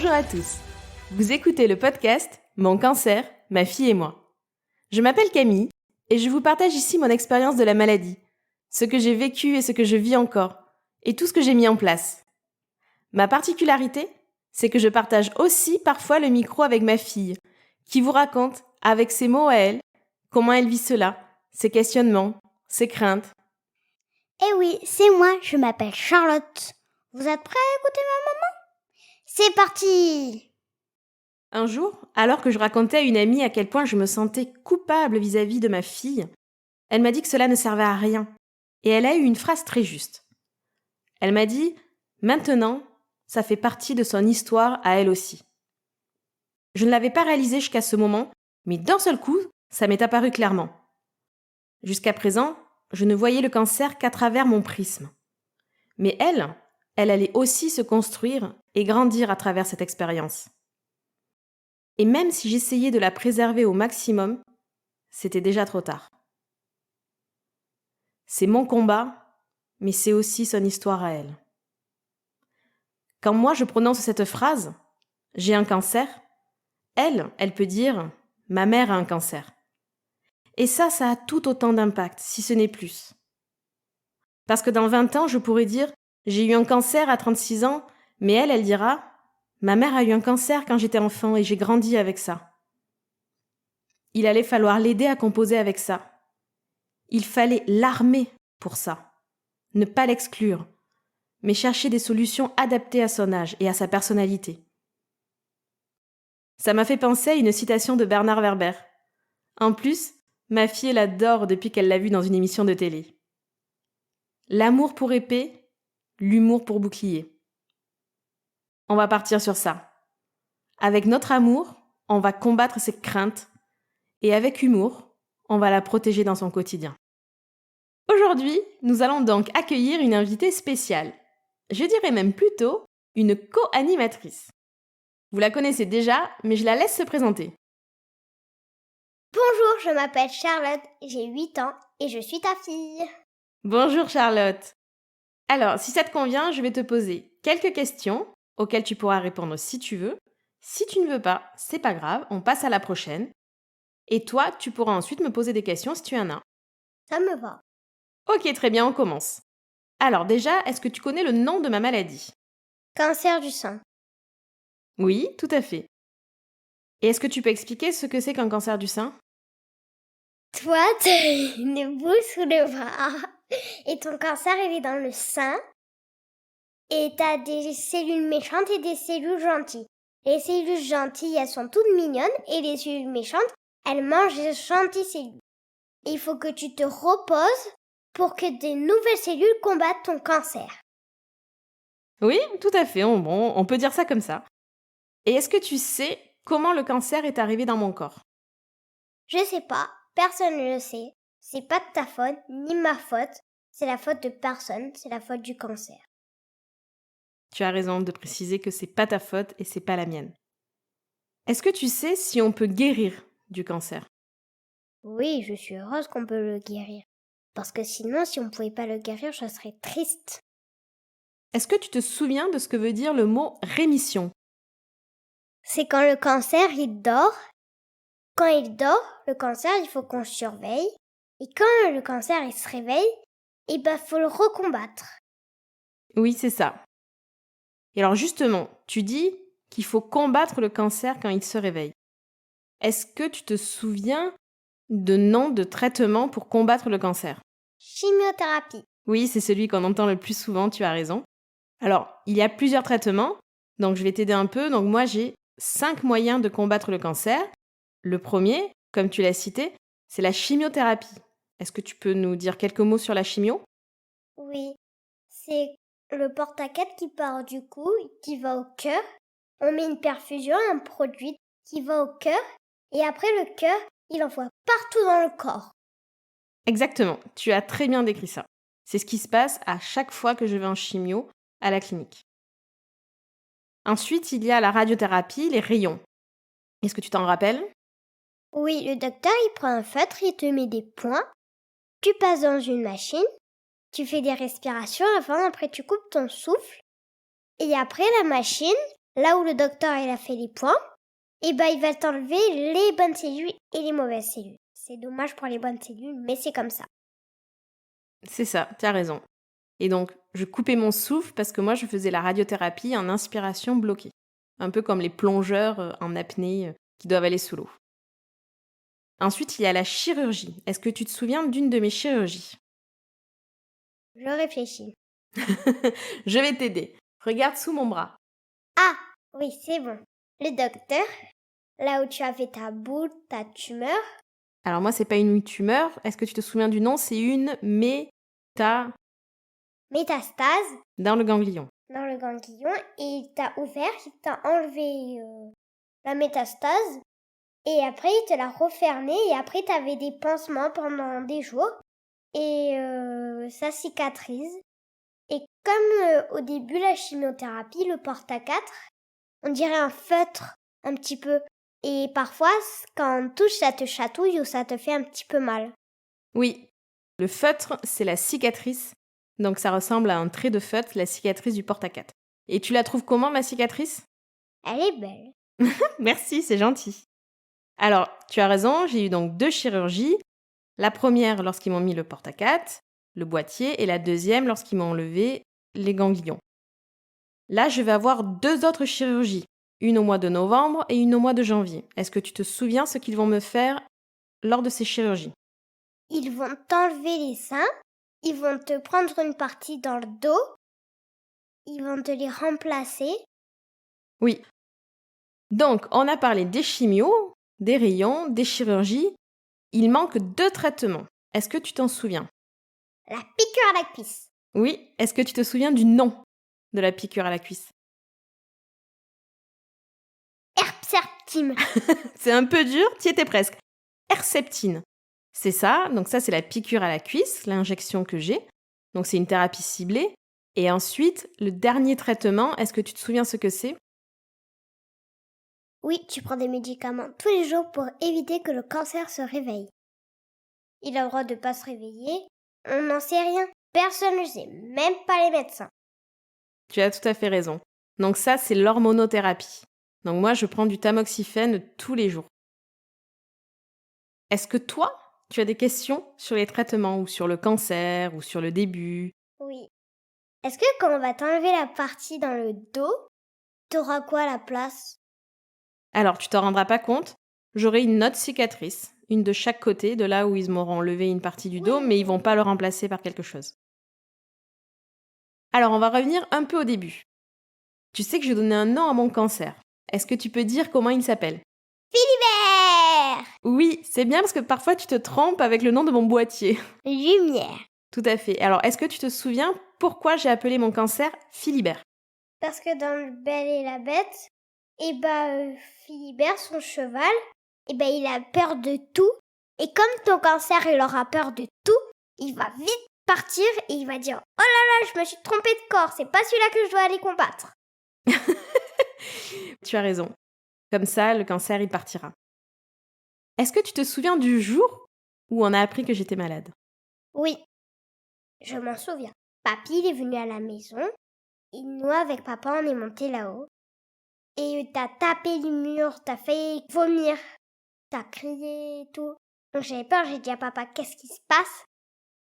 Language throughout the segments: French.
Bonjour à tous. Vous écoutez le podcast Mon cancer, ma fille et moi. Je m'appelle Camille et je vous partage ici mon expérience de la maladie, ce que j'ai vécu et ce que je vis encore, et tout ce que j'ai mis en place. Ma particularité, c'est que je partage aussi parfois le micro avec ma fille, qui vous raconte, avec ses mots à elle, comment elle vit cela, ses questionnements, ses craintes. Eh oui, c'est moi, je m'appelle Charlotte. Vous êtes prêts à écouter ma maman ? C'est parti ! Un jour, alors que je racontais à une amie à quel point je me sentais coupable vis-à-vis de ma fille, elle m'a dit que cela ne servait à rien. Et elle a eu une phrase très juste. Elle m'a dit « Maintenant, ça fait partie de son histoire à elle aussi ». Je ne l'avais pas réalisé jusqu'à ce moment, mais d'un seul coup, ça m'est apparu clairement. Jusqu'à présent, je ne voyais le cancer qu'à travers mon prisme. Mais elle allait aussi se construire et grandir à travers cette expérience. Et même si j'essayais de la préserver au maximum, c'était déjà trop tard. C'est mon combat, mais c'est aussi son histoire à elle. Quand moi je prononce cette phrase, « j'ai un cancer », elle peut dire « ma mère a un cancer ». Et ça a tout autant d'impact, si ce n'est plus. Parce que dans 20 ans, je pourrais dire « j'ai eu un cancer à 36 ans », mais elle dira « ma mère a eu un cancer quand j'étais enfant et j'ai grandi avec ça ». Il allait falloir l'aider à composer avec ça. Il fallait l'armer pour ça. Ne pas l'exclure, mais chercher des solutions adaptées à son âge et à sa personnalité. Ça m'a fait penser à une citation de Bernard Werber. En plus, ma fille l'adore depuis qu'elle l'a vue dans une émission de télé. L'amour pour épée, l'humour pour bouclier. On va partir sur ça. Avec notre amour, on va combattre ses craintes et avec humour, on va la protéger dans son quotidien. Aujourd'hui, nous allons donc accueillir une invitée spéciale. Je dirais même plutôt une co-animatrice. Vous la connaissez déjà, mais je la laisse se présenter. Bonjour, je m'appelle Charlotte, j'ai 8 ans et je suis ta fille. Bonjour Charlotte. Alors, si ça te convient, je vais te poser quelques questions auxquelles tu pourras répondre si tu veux. Si tu ne veux pas, c'est pas grave, on passe à la prochaine. Et toi, tu pourras ensuite me poser des questions si tu en as. Ça me va. Ok, très bien, on commence. Alors déjà, est-ce que tu connais le nom de ma maladie ? Cancer du sein. Oui, tout à fait. Et est-ce que tu peux expliquer ce que c'est qu'un cancer du sein ? Toi, t'as une boule sous le bras et ton cancer, il est dans le sein. Et t'as des cellules méchantes et des cellules gentilles. Les cellules gentilles, elles sont toutes mignonnes et les cellules méchantes, elles mangent les gentilles cellules. Il faut que tu te reposes pour que des nouvelles cellules combattent ton cancer. Oui, tout à fait, on peut dire ça comme ça. Et est-ce que tu sais comment le cancer est arrivé dans mon corps ? Je sais pas, personne ne le sait. C'est pas de ta faute, ni ma faute. C'est la faute de personne, c'est la faute du cancer. Tu as raison de préciser que c'est pas ta faute et c'est pas la mienne. Est-ce que tu sais si on peut guérir du cancer ? Oui, je suis heureuse qu'on peut le guérir. Parce que sinon, si on pouvait pas le guérir, je serais triste. Est-ce que tu te souviens de ce que veut dire le mot rémission ? C'est quand le cancer, il dort. Quand il dort, le cancer, il faut qu'on le surveille. Et quand le cancer, il se réveille, faut le recombattre. Oui, c'est ça. Et alors justement, tu dis qu'il faut combattre le cancer quand il se réveille. Est-ce que tu te souviens de noms de traitements pour combattre le cancer ? Chimiothérapie. Oui, c'est celui qu'on entend le plus souvent, tu as raison. Alors, il y a plusieurs traitements, donc je vais t'aider un peu. Donc moi, j'ai 5 moyens de combattre le cancer. Le premier, comme tu l'as cité, c'est la chimiothérapie. Est-ce que tu peux nous dire quelques mots sur la chimio ? Oui, c'est le porte-à-4 qui part du cou, qui va au cœur. On met une perfusion, un produit qui va au cœur. Et après, le cœur, il envoie partout dans le corps. Exactement, tu as très bien décrit ça. C'est ce qui se passe à chaque fois que je vais en chimio à la clinique. Ensuite, il y a la radiothérapie, les rayons. Est-ce que tu t'en rappelles ? Oui, le docteur, il prend un feutre, il te met des points. Tu passes dans une machine. Tu fais des respirations avant, après tu coupes ton souffle. Et après, la machine, là où le docteur il a fait les points, et ben il va t'enlever les bonnes cellules et les mauvaises cellules. C'est dommage pour les bonnes cellules, mais c'est comme ça. C'est ça, tu as raison. Et donc, je coupais mon souffle parce que moi, je faisais la radiothérapie en inspiration bloquée. Un peu comme les plongeurs en apnée qui doivent aller sous l'eau. Ensuite, il y a la chirurgie. Est-ce que tu te souviens d'une de mes chirurgies? Je réfléchis. Je vais t'aider. Regarde sous mon bras. Ah, oui, c'est bon. Le docteur, là où tu as fait ta boule, ta tumeur, Alors moi, c'est pas une tumeur. Est-ce que tu te souviens du nom? C'est une métastase dans le ganglion. dans le ganglion, et il t'a ouvert, il t'a enlevé la métastase, et après il te l'a refermé, et après t'avais des pansements pendant des jours, et ça cicatrise. Et comme au début la chimiothérapie, le porte-à-4, on dirait un feutre un petit peu. Et parfois, quand on touche, ça te chatouille ou ça te fait un petit peu mal. Oui, le feutre, c'est la cicatrice. Donc ça ressemble à un trait de feutre, la cicatrice du porte-à-4. Et tu la trouves comment, ma cicatrice? Elle est belle. Merci, c'est gentil. Alors, tu as raison, j'ai eu donc 2 chirurgies. La première lorsqu'ils m'ont mis le porte-à-4, le boîtier, et la deuxième lorsqu'ils m'ont enlevé les ganglions. Là, je vais avoir 2 autres chirurgies, une au mois de novembre et une au mois de janvier. Est-ce que tu te souviens ce qu'ils vont me faire lors de ces chirurgies? Ils vont t'enlever les seins, ils vont te prendre une partie dans le dos, ils vont te les remplacer. Oui. Donc, on a parlé des chimios, des rayons, des chirurgies. Il manque 2 traitements. Est-ce que tu t'en souviens? La piqûre à la cuisse. Oui. Est-ce que tu te souviens du nom de la piqûre à la cuisse? Herceptime. C'est un peu dur, tu y étais presque. Herceptine. C'est ça, donc ça c'est la piqûre à la cuisse, l'injection que j'ai. Donc c'est une thérapie ciblée. Et ensuite, le dernier traitement, est-ce que tu te souviens ce que c'est? Oui, tu prends des médicaments tous les jours pour éviter que le cancer se réveille. Il a le droit de pas se réveiller. On n'en sait rien. Personne ne sait, même pas les médecins. Tu as tout à fait raison. Donc ça, c'est l'hormonothérapie. Donc moi, je prends du tamoxifène tous les jours. Est-ce que toi, tu as des questions sur les traitements ou sur le cancer ou sur le début? Oui. Est-ce que quand on va t'enlever la partie dans le dos, t'auras quoi à la place? Alors, tu t'en rendras pas compte, j'aurai une autre cicatrice, une de chaque côté, de là où ils m'auront enlevé une partie du dos, mais ils vont pas le remplacer par quelque chose. Alors, on va revenir un peu au début. Tu sais que j'ai donné un nom à mon cancer. Est-ce que tu peux dire comment il s'appelle? Philibert! Oui, c'est bien parce que parfois tu te trompes avec le nom de mon boîtier. Lumière. Tout à fait. Alors, est-ce que tu te souviens pourquoi j'ai appelé mon cancer Philibert? Parce que dans le Belle et la Bête, Philibert, son cheval, il a peur de tout. Et comme ton cancer, il aura peur de tout, il va vite partir et il va dire « Oh là là, je me suis trompé de corps, c'est pas celui-là que je dois aller combattre. » Tu as raison. Comme ça, le cancer, il partira. Est-ce que tu te souviens du jour où on a appris que j'étais malade? Oui, je m'en souviens. Papy, il est venu à la maison. Et nous, avec papa, on est monté là-haut. Et t'as tapé le mur, t'as fait vomir. T'as crié et tout. Donc j'avais peur, j'ai dit à papa, qu'est-ce qui se passe?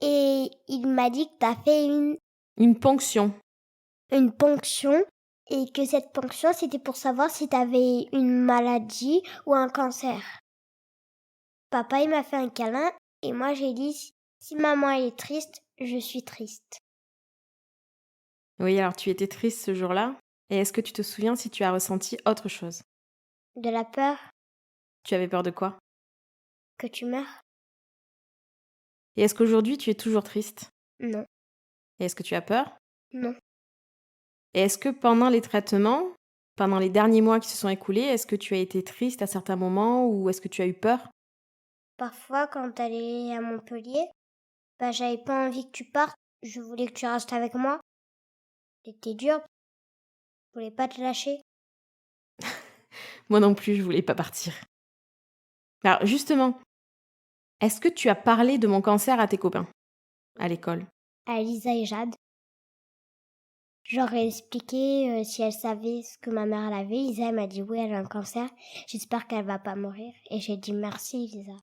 Et il m'a dit que t'as fait Une ponction. une ponction. Et que cette ponction, c'était pour savoir si t'avais une maladie ou un cancer. Papa, il m'a fait un câlin. Et moi, j'ai dit, si maman elle est triste, je suis triste. Oui, alors tu étais triste ce jour-là. Et est-ce que tu te souviens si tu as ressenti autre chose? De la peur Tu avais peur de quoi? que tu meurs? Et est-ce qu'aujourd'hui tu es toujours triste? Non. Et est-ce que tu as peur? Non. Et est-ce que pendant les traitements, pendant les derniers mois qui se sont écoulés, est-ce que tu as été triste à certains moments ou est-ce que tu as eu peur? Parfois, quand t'allais à Montpellier, j'avais pas envie que tu partes. Je voulais que tu restes avec moi. C'était dur. Je voulais pas te lâcher. Moi non plus, je voulais pas partir. Alors justement, est-ce que tu as parlé de mon cancer à tes copains à l'école? À Lisa et Jade. J'aurais expliqué si elle savait ce que ma mère elle avait. Isa elle m'a dit oui, elle a un cancer. J'espère qu'elle va pas mourir. Et j'ai dit merci Isa.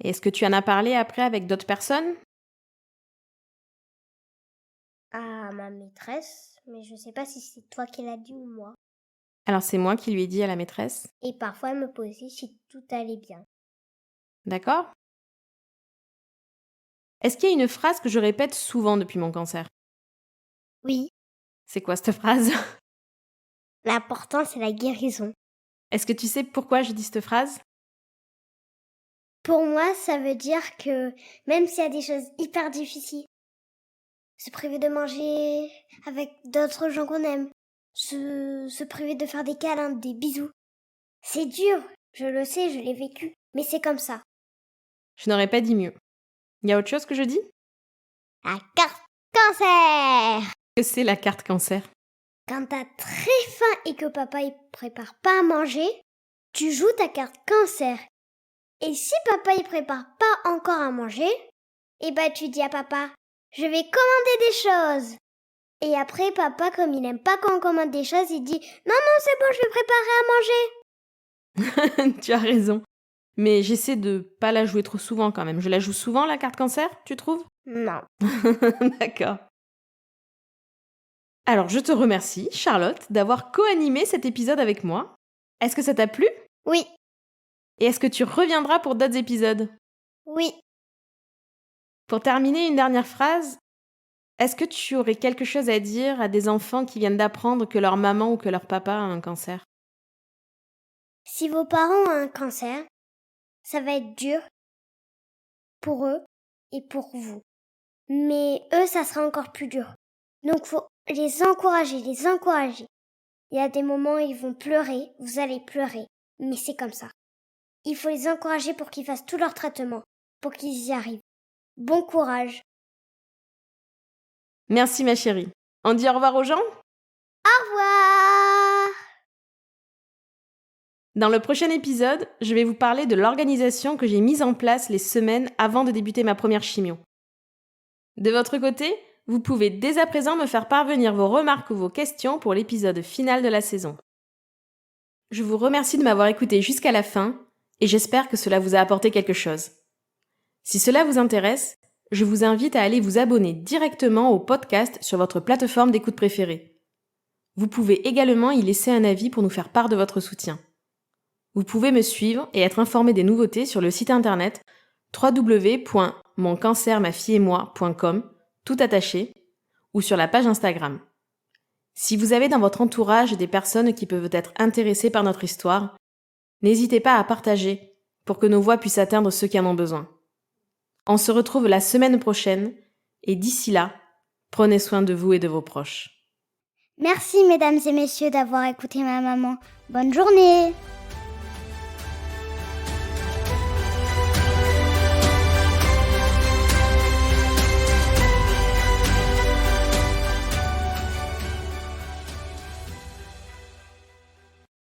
Et est-ce que tu en as parlé après avec d'autres personnes? À ma maîtresse, mais je sais pas si c'est toi qui l'as dit ou moi. Alors c'est moi qui lui ai dit à la maîtresse. Et parfois elle me posait si tout allait bien. D'accord? Est-ce qu'il y a une phrase que je répète souvent depuis mon cancer? Oui, C'est quoi cette phrase? l'important c'est la guérison. Est-ce que tu sais pourquoi je dis cette phrase? Pour moi, ça veut dire que même s'il y a des choses hyper difficiles, se priver de manger avec d'autres gens qu'on aime, se priver de faire des câlins, des bisous, c'est dur, je le sais, je l'ai vécu, mais c'est comme ça. Je n'aurais pas dit mieux. Il y a autre chose que je dis? La carte cancer! Que c'est la carte cancer? Quand t'as très faim et que papa il prépare pas à manger, tu joues ta carte cancer. Et si papa il prépare pas encore à manger, tu dis à papa, je vais commander des choses. Et après, papa, comme il aime pas quand on commande des choses, il dit, non, c'est bon, je vais préparer à manger. Tu as raison. Mais j'essaie de pas la jouer trop souvent quand même. Je la joue souvent, la carte cancer, tu trouves? Non. D'accord. Alors, je te remercie, Charlotte, d'avoir co-animé cet épisode avec moi. Est-ce que ça t'a plu? Oui. Et est-ce que tu reviendras pour d'autres épisodes? Oui. Pour terminer, une dernière phrase. Est-ce que tu aurais quelque chose à dire à des enfants qui viennent d'apprendre que leur maman ou que leur papa a un cancer? Si vos parents ont un cancer, ça va être dur pour eux et pour vous. Mais eux, ça sera encore plus dur. Donc, faut les encourager, les encourager. Il y a des moments où ils vont pleurer, vous allez pleurer, mais c'est comme ça. Il faut les encourager pour qu'ils fassent tout leur traitement, pour qu'ils y arrivent. Bon courage. Merci ma chérie. On dit au revoir aux gens? Au revoir! Dans le prochain épisode, je vais vous parler de l'organisation que j'ai mise en place les semaines avant de débuter ma première chimio. De votre côté, vous pouvez dès à présent me faire parvenir vos remarques ou vos questions pour l'épisode final de la saison. Je vous remercie de m'avoir écouté jusqu'à la fin et j'espère que cela vous a apporté quelque chose. Si cela vous intéresse, je vous invite à aller vous abonner directement au podcast sur votre plateforme d'écoute préférée. Vous pouvez également y laisser un avis pour nous faire part de votre soutien. Vous pouvez me suivre et être informé des nouveautés sur le site internet www.moncancermafilleetmoi.com, tout attaché, ou sur la page Instagram. Si vous avez dans votre entourage des personnes qui peuvent être intéressées par notre histoire, n'hésitez pas à partager pour que nos voix puissent atteindre ceux qui en ont besoin. On se retrouve la semaine prochaine et d'ici là, prenez soin de vous et de vos proches. Merci mesdames et messieurs d'avoir écouté ma maman. Bonne journée!